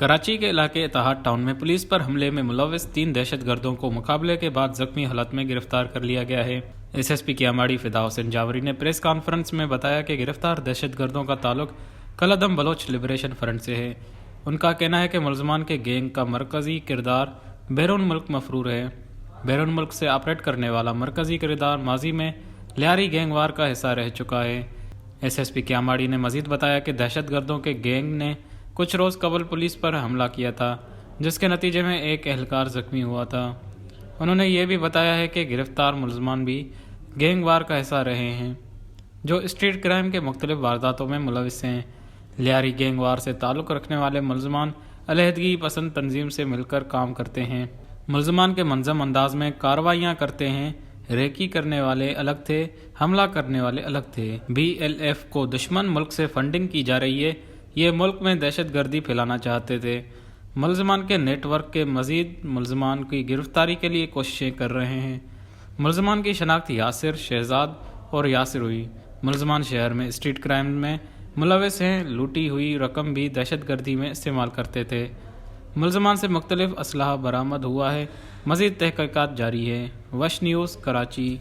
कराची के इलाके इत्तेहाद टाउन में पुलिस पर हमले में मुलव्विस 3 दहशतगर्दों को मुकाबले के बाद जख्मी हालत में गिरफ्तार कर लिया गया है। एसएसपी कियामाड़ी फिदा हुसैन जावरी ने प्रेस कॉन्फ्रेंस में बताया कि गिरफ्तार दहशतगर्दों का ताल्लुक कलअदम बलोच लिबरेशन फ्रंट से है। उनका कहना है कि मुलजमान के गैंग का मरकजी किरदार बैरून मुल्क मफरूर है। बैरून मुल्क से ऑपरेट करने वाला मरकजी किरदार माजी में लियारी गैंग वार का हिस्सा रह चुका है। एसएसपी कियामाड़ी ने मजीद बताया कि दहशतगर्दों के गैंग ने कुछ रोज़ कबल पुलिस पर हमला किया था, जिसके नतीजे में एक एहलकार जख्मी हुआ था। उन्होंने ये भी बताया है कि गिरफ्तार मुलजमान भी गैंग वार का हिस्सा रहे हैं, जो स्ट्रीट क्राइम के मुख्तलिफ वारदातों में मुलविस हैं। लियारी गैंग वार से ताल्लुक़ रखने वाले मुलजमान अलहदगी पसंद तंजीम से मिलकर काम करते हैं। मुलजमान के मंजम अंदाज में कार्रवाइयाँ करते हैं। रेकी करने वाले अलग थे, हमला करने वाले अलग थे। BLF को दुश्मन मुल्क से फंडिंग की जा रही है। ये मुल्क में दहशतगर्दी फैलाना चाहते थे। मुलजमान के नेटवर्क के मजीद मुलजमान की गिरफ्तारी के लिए कोशिशें कर रहे हैं। मुलजमान की शनाख्त यासिर, शहजाद और यासिर हुई। मुलजमान शहर में स्ट्रीट क्राइम में मुलविस हैं। लूटी हुई रकम भी दहशतगर्दी में इस्तेमाल करते थे। मुलजमान से मुख्तलिफ असलहा बरामद हुआ है। मजीद तहकीकात जारी है। वश न्यूज़, कराची।